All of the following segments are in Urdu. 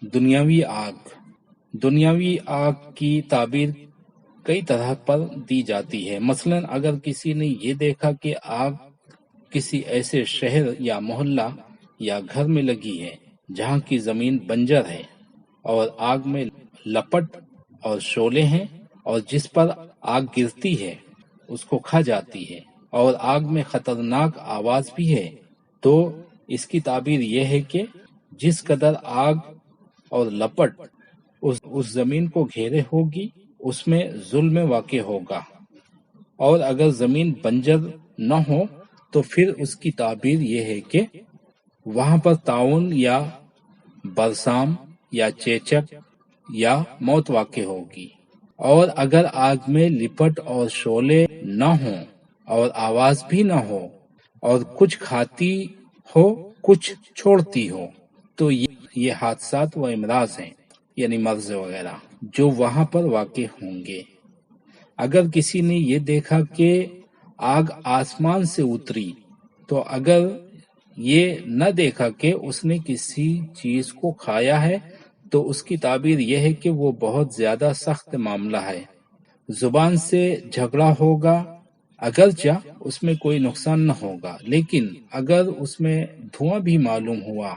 دنیاوی آگ دنیاوی آگ کی تعبیر کئی طرح پر دی جاتی ہے۔ مثلاً اگر کسی نے یہ دیکھا کہ آگ کسی ایسے شہر یا محلہ یا گھر میں لگی ہے جہاں کی زمین بنجر ہے اور آگ میں لپٹ اور شعلے ہیں اور جس پر آگ گرتی ہے اس کو کھا جاتی ہے اور آگ میں خطرناک آواز بھی ہے، تو اس کی تعبیر یہ ہے کہ جس قدر آگ اور لپٹ اس زمین کو گھیرے ہوگی اس میں ظلم واقع ہوگا، اور اگر زمین بنجر نہ ہو تو پھر اس کی تعبیر یہ ہے کہ وہاں پر تعاون یا برسام یا چیچک یا موت واقع ہوگی۔ اور اگر آگ میں لپٹ اور شعلے نہ ہوں اور آواز بھی نہ ہو اور کچھ کھاتی ہو کچھ چھوڑتی ہو تو یہ حادثات و امراض ہیں، یعنی مرض وغیرہ جو وہاں پر واقع ہوں گے۔ اگر کسی نے یہ دیکھا کہ آگ آسمان سے اتری، تو اگر یہ نہ دیکھا کہ اس نے کسی چیز کو کھایا ہے تو اس کی تعبیر یہ ہے کہ وہ بہت زیادہ سخت معاملہ ہے۔ زبان سے جھگڑا ہوگا، اگرچہ اس میں کوئی نقصان نہ ہوگا، لیکن اگر اس میں دھواں بھی معلوم ہوا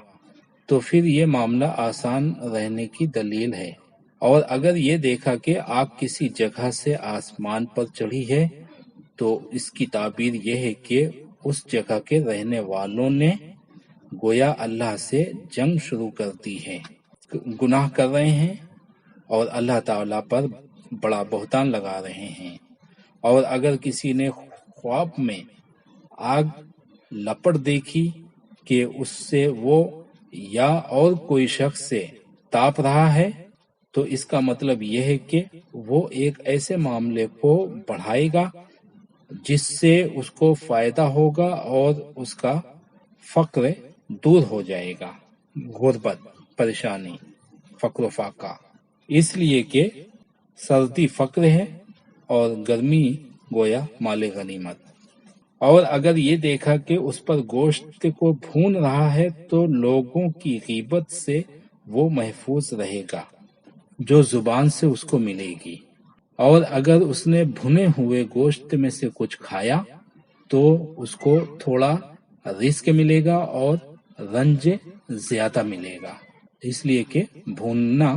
تو پھر یہ معاملہ آسان رہنے کی دلیل ہے۔ اور اگر یہ دیکھا کہ آگ کسی جگہ سے آسمان پر چڑھی ہے تو اس کی تعبیر یہ ہے کہ اس جگہ کے رہنے والوں نے گویا اللہ سے جنگ شروع کر دی ہے، گناہ کر رہے ہیں اور اللہ تعالیٰ پر بڑا بہتان لگا رہے ہیں۔ اور اگر کسی نے خواب میں آگ لپٹ دیکھی کہ اس سے وہ یا اور کوئی شخص سے تاپ رہا ہے تو اس کا مطلب یہ ہے کہ وہ ایک ایسے معاملے کو بڑھائے گا جس سے اس کو فائدہ ہوگا اور اس کا فقر دور ہو جائے گا، غربت، پریشانی، فقر و فاقہ، اس لیے کہ سردی فقر ہے اور گرمی گویا مال غنیمت۔ اور اگر یہ دیکھا کہ اس پر گوشت کو بھون رہا ہے تو لوگوں کی غیبت سے وہ محفوظ رہے گا جو زبان سے اس کو ملے گی، اور اگر اس نے بھنے ہوئے گوشت میں سے کچھ کھایا تو اس کو تھوڑا رزق ملے گا اور رنج زیادہ ملے گا، اس لیے کہ بھوننا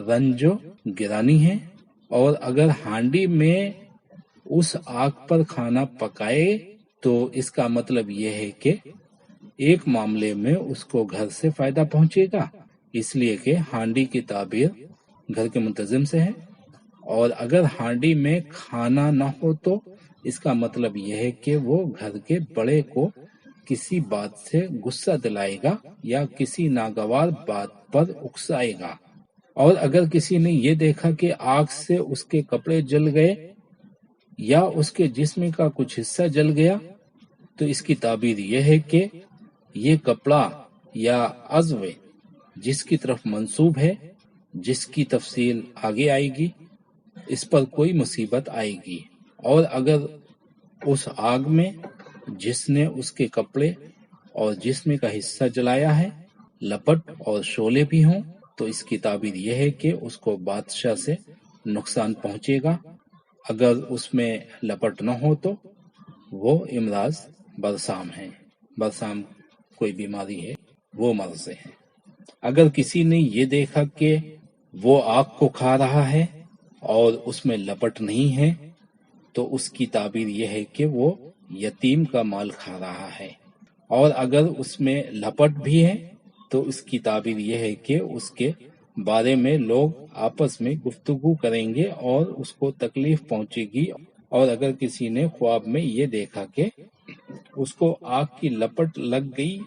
رنج و گرانی ہے۔ اور اگر ہانڈی میں اس آگ پر کھانا پکائے تو اس کا مطلب یہ ہے کہ ایک معاملے میں اس کو گھر سے فائدہ پہنچے گا، اس لیے کہ ہانڈی کی تعبیر گھر کے منتظم سے ہے، اور اگر ہانڈی میں کھانا نہ ہو تو اس کا مطلب یہ ہے کہ وہ گھر کے بڑے کو کسی بات سے غصہ دلائے گا یا کسی ناگوار بات پر اکسائے گا۔ اور اگر کسی نے یہ دیکھا کہ آگ سے اس کے کپڑے جل گئے یا اس کے جسم کا کچھ حصہ جل گیا تو اس کی تعبیر یہ ہے کہ یہ کپڑا یا عضو جس کی طرف منسوب ہے، جس کی تفصیل آگے آئے گی، اس پر کوئی مصیبت آئے گی۔ اور اگر اس آگ میں جس نے اس کے کپڑے اور جسم کا حصہ جلایا ہے لپٹ اور شعلے بھی ہوں تو اس کی تعبیر یہ ہے کہ اس کو بادشاہ سے نقصان پہنچے گا، اگر اس میں لپٹ نہ ہو تو وہ امراض برسام ہے، برسام کوئی بیماری ہے، وہ مرض ہے۔ اگر کسی نے یہ دیکھا کہ وہ آگ کو کھا رہا ہے اور اس میں لپٹ نہیں ہے تو اس کی تعبیر یہ ہے کہ وہ یتیم کا مال کھا رہا ہے، اور اگر اس میں لپٹ بھی ہے تو اس کی تعبیر یہ ہے کہ اس کے بارے میں لوگ آپس میں گفتگو کریں گے اور اس کو تکلیف پہنچے گی۔ اور اگر کسی نے خواب میں یہ دیکھا کہ اس کو آگ کی لپٹ لگ گئی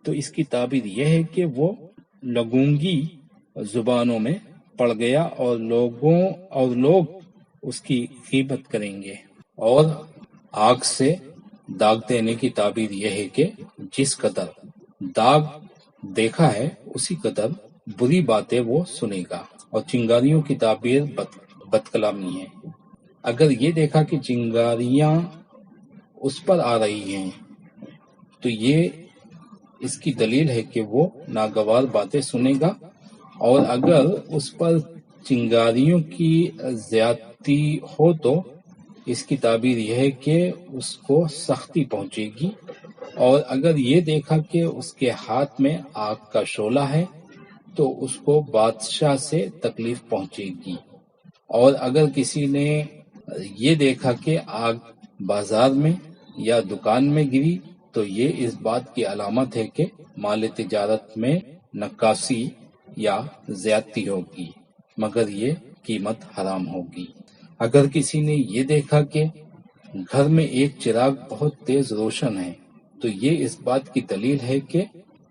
تو اس کی تعبیر یہ ہے کہ وہ لگونگی زبانوں میں پڑ گیا اور لوگ اس کی غیبت کریں گے۔ اور آگ سے داغ دینے کی تعبیر یہ ہے کہ جس قدر داغ دیکھا ہے اسی قدر بری باتیں وہ سنے گا۔ اور چنگاریوں کی تعبیر بد کلامی ہے۔ اگر یہ دیکھا کہ چنگاریاں اس پر آ رہی ہیں تو یہ اس کی دلیل ہے کہ وہ ناگوار باتیں سنے گا اور اگر اس پر چنگاریوں کی زیادتی ہو تو اس کی تعبیر یہ ہے کہ اس کو سختی پہنچے گی، اور اگر یہ دیکھا کہ اس کے ہاتھ میں آگ کا شعلہ ہے تو اس کو بادشاہ سے تکلیف پہنچے گی، اور اگر کسی نے یہ دیکھا کہ آگ بازار میں یا دکان میں گری تو یہ اس بات کی علامت ہے کہ مال تجارت میں نقاصی یا زیادتی ہوگی، مگر یہ قیمت حرام ہوگی۔ اگر کسی نے یہ دیکھا کہ گھر میں ایک چراغ بہت تیز روشن ہے تو یہ اس بات کی دلیل ہے کہ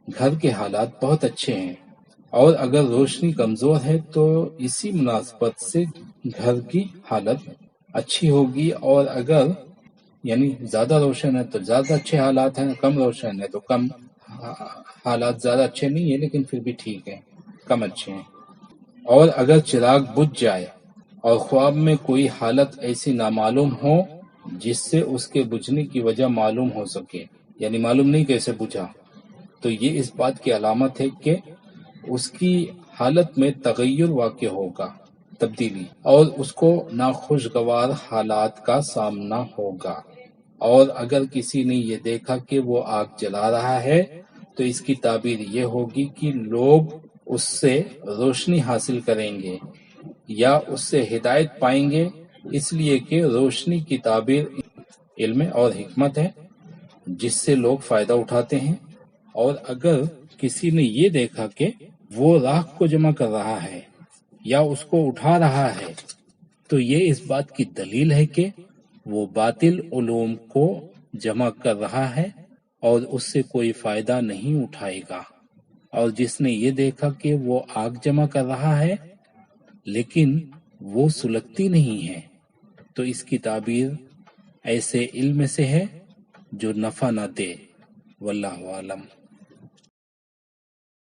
گھر کے حالات بہت اچھے ہیں، اور اگر روشنی کمزور ہے تو اسی مناسبت سے گھر کی حالت اچھی ہوگی، اور اگر یعنی زیادہ روشن ہے تو زیادہ اچھے حالات ہیں، کم روشن ہے تو کم حالات، زیادہ اچھے نہیں ہیں لیکن پھر بھی ٹھیک ہیں، کم اچھے ہیں۔ اور اگر چراغ بجھ جائے اور خواب میں کوئی حالت ایسی نامعلوم ہو جس سے اس کے بجھنے کی وجہ معلوم ہو سکے، یعنی معلوم نہیں کیسے بجھا، تو یہ اس بات کی علامت ہے کہ اس کی حالت میں تغیر واقع ہوگا، تبدیلی، اور اس کو ناخوشگوار حالات کا سامنا ہوگا۔ اور اگر کسی نے یہ دیکھا کہ وہ آگ جلا رہا ہے تو اس کی تعبیر یہ ہوگی کہ لوگ اس سے روشنی حاصل کریں گے یا اس سے ہدایت پائیں گے، اس لیے کہ روشنی کی تعبیر علم اور حکمت ہے جس سے لوگ فائدہ اٹھاتے ہیں۔ اور اگر کسی نے یہ دیکھا کہ وہ راکھ کو جمع کر رہا ہے یا اس کو اٹھا رہا ہے تو یہ اس بات کی دلیل ہے کہ وہ باطل علوم کو جمع کر رہا ہے اور اس سے کوئی فائدہ نہیں اٹھائے گا۔ اور جس نے یہ دیکھا کہ وہ آگ جمع کر رہا ہے لیکن وہ سلگتی نہیں ہے تو اس کی تعبیر ایسے علم سے ہے جو نفع نہ دے۔ واللہ عالم۔